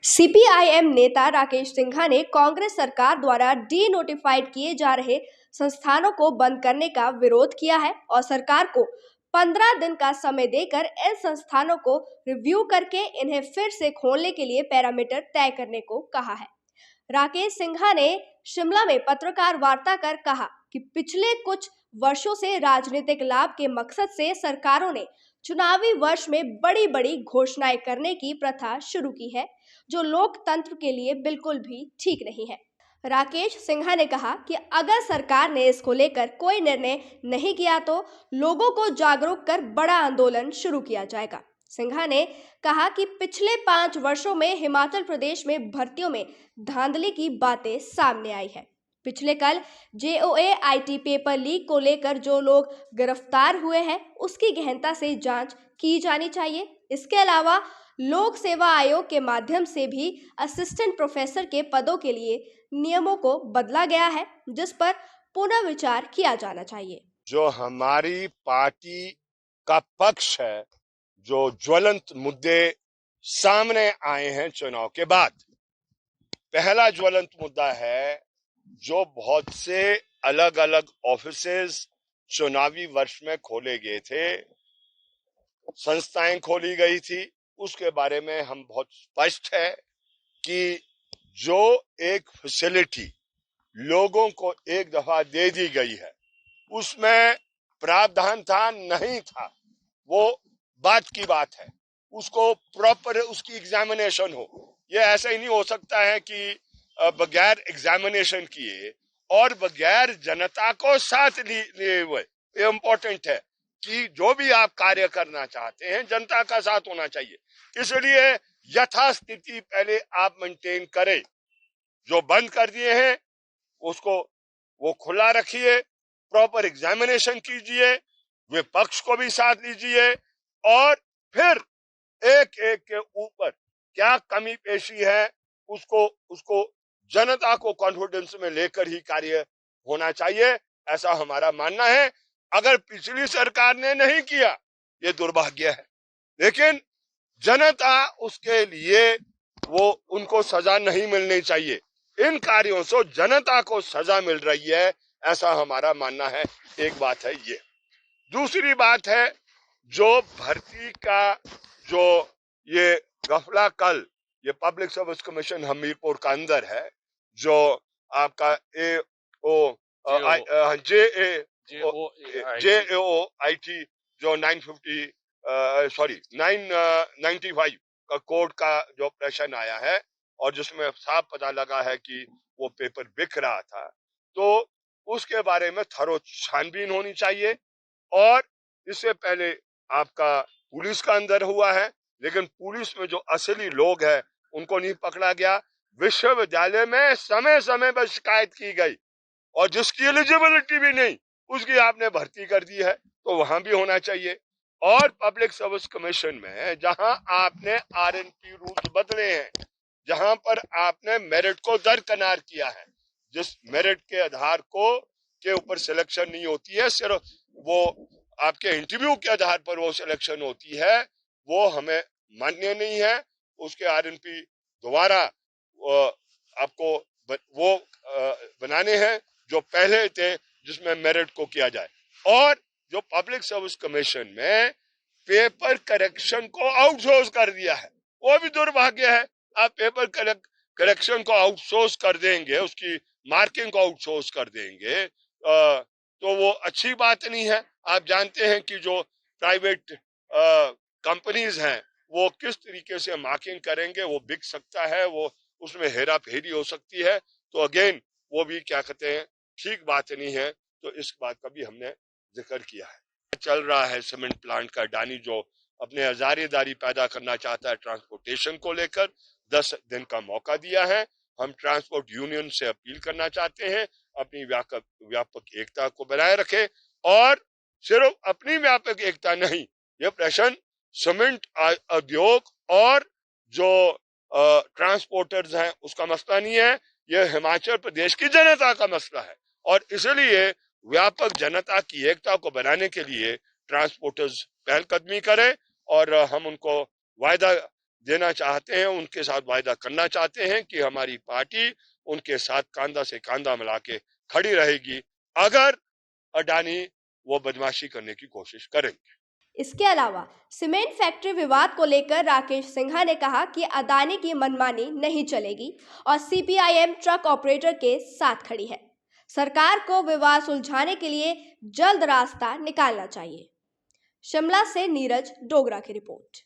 CPIM नेता राकेश सिंघा ने कांग्रेस सरकार द्वारा डी नोटिफाइड किए जा रहे संस्थानों को बंद करने का विरोध किया है और सरकार को 15 दिन का समय देकर इन संस्थानों को रिव्यू करके इन्हें फिर से खोलने के लिए पैरामीटर तय करने को कहा है। राकेश सिंघा ने शिमला में पत्रकार वार्ता कर कहा कि पिछले कुछ वर्षों से राजनीतिक लाभ के मकसद से सरकारों ने चुनावी वर्ष में बड़ी बड़ी घोषणाएं करने की प्रथा शुरू की है, जो लोकतंत्र के लिए बिल्कुल भी ठीक नहीं है। राकेश सिंघा ने कहा कि अगर सरकार ने इसको लेकर कोई निर्णय नहीं किया तो लोगों को जागरूक कर बड़ा आंदोलन शुरू किया जाएगा। सिंघा ने कहा कि पिछले 5 वर्षों में हिमाचल प्रदेश में भर्तियों में धांधली की बातें सामने आई है। पिछले कल जेओए आईटी पेपर लीक को लेकर जो लोग गिरफ्तार हुए हैं उसकी गहनता से जांच की जानी चाहिए। इसके अलावा लोक सेवा आयोग के माध्यम से भी असिस्टेंट प्रोफेसर के पदों के लिए नियमों को बदला गया है, जिस पर पुनः विचार किया जाना चाहिए। जो हमारी पार्टी का पक्ष है, जो ज्वलंत मुद्दे सामने आए हैं चुनाव के बाद, पहला ज्वलंत मुद्दा है जो बहुत से अलग अलग ऑफिसेज चुनावी वर्ष में खोले गए थे, संस्थाएं खोली गई थी। उसके बारे में हम बहुत स्पष्ट है कि जो एक फैसिलिटी लोगों को एक दफा दे दी गई है उसमें प्रावधान था नहीं था, वो बात की बात है। उसको प्रॉपर उसकी एग्जामिनेशन हो। ये ऐसा ही नहीं हो सकता है कि बगैर एग्जामिनेशन किए और बगैर जनता को साथ लिए हुए। ये इम्पोर्टेंट है कि जो भी आप कार्य करना चाहते हैं जनता का साथ होना चाहिए। इसलिए यथास्थिति पहले आप मेंटेन करें। जो बंद कर दिए हैं उसको वो खुला रखिए, प्रॉपर एग्जामिनेशन कीजिए, विपक्ष को भी साथ लीजिए और फिर एक एक के ऊपर क्या कमी पेशी है उसको जनता को कॉन्फिडेंस में लेकर ही कार्य होना चाहिए, ऐसा हमारा मानना है। अगर पिछली सरकार ने नहीं किया ये दुर्भाग्य है, लेकिन जनता उसके लिए वो उनको सजा नहीं मिलनी चाहिए। इन कार्यों से जनता को सजा मिल रही है, ऐसा हमारा मानना है। एक बात है ये। दूसरी बात है जो भर्ती का जो ये गफला कल ये पब्लिक सर्विस कमीशन हमीरपुर का अंदर है, जो आपका जेओ आईटी जो 995 का कोड का जो ऑपरेशन आया है और जिसमें साफ पता लगा है कि वो पेपर बिक रहा था, तो उसके बारे में थरो छानबीन होनी चाहिए। और इससे पहले आपका पुलिस का अंदर हुआ है, लेकिन पुलिस में जो असली लोग हैं उनको नहीं पकड़ा गया। विश्वविद्यालय में समय समय पर शिकायत की गई और जिसकी एलिजिबिलिटी भी नहीं उसकी आपने भर्ती कर दी है, तो वहां भी होना चाहिए। और पब्लिक सर्विस कमीशन में जहां आपने आरएनपी रूल्स बदले हैं, जहां पर आपने मेरिट को दरकिनार किया है, जिस मेरिट के आधार को के ऊपर सिलेक्शन नहीं होती है, सिर्फ वो आपके इंटरव्यू के आधार पर वो सिलेक्शन होती है, वो हमें मान्य नहीं है। उसके आरएनपी दोबारा आपको वो बनाने हैं जो पहले थे, जिसमें मेरिट को किया जाए। और जो पब्लिक सर्विस कमीशन में पेपर करेक्शन को आउटसोर्स कर दिया है, वो भी दुर्भाग्य है। आप पेपर करेक्शन को आउटसोर्स कर देंगे, उसकी मार्किंग को आउटसोर्स कर देंगे, तो वो अच्छी बात नहीं है। आप जानते हैं कि जो प्राइवेट कंपनीज हैं वो किस तरीके से मार्किंग करेंगे, वो बिक सकता है, वो उसमें हेरा फेरी हो सकती है। तो अगेन वो भी क्या कहते हैं, ठीक बात नहीं है। तो इस बात का भी हमने जिक्र किया है। चल रहा है सीमेंट प्लांट का अडानी जो अपने हजारेदारी पैदा करना चाहता है ट्रांसपोर्टेशन को लेकर, 10 दिन का मौका दिया है। हम ट्रांसपोर्ट यूनियन से अपील करना चाहते हैं अपनी व्यापक एकता को बनाए रखे। और सिर्फ अपनी व्यापक एकता नहीं, ये प्रश्न सीमेंट उद्योग और जो ट्रांसपोर्टर्स हैं उसका मसला नहीं है, ये हिमाचल प्रदेश की जनता का मसला है। और इसलिए व्यापक जनता की एकता को बनाने के लिए ट्रांसपोर्टर्स पहलकदमी करें और हम उनको वायदा देना चाहते हैं, उनके साथ वायदा करना चाहते हैं कि हमारी पार्टी उनके साथ कांधा से कांधा मिला के खड़ी रहेगी अगर अडानी वो बदमाशी करने की कोशिश करेंगे। इसके अलावा सीमेंट फैक्ट्री विवाद को लेकर राकेश सिंघा ने कहा कि अदानी की मनमानी नहीं चलेगी और सीपीआईएम ट्रक ऑपरेटर के साथ खड़ी है। सरकार को विवाद सुलझाने के लिए जल्द रास्ता निकालना चाहिए। शिमला से नीरज डोगरा की रिपोर्ट।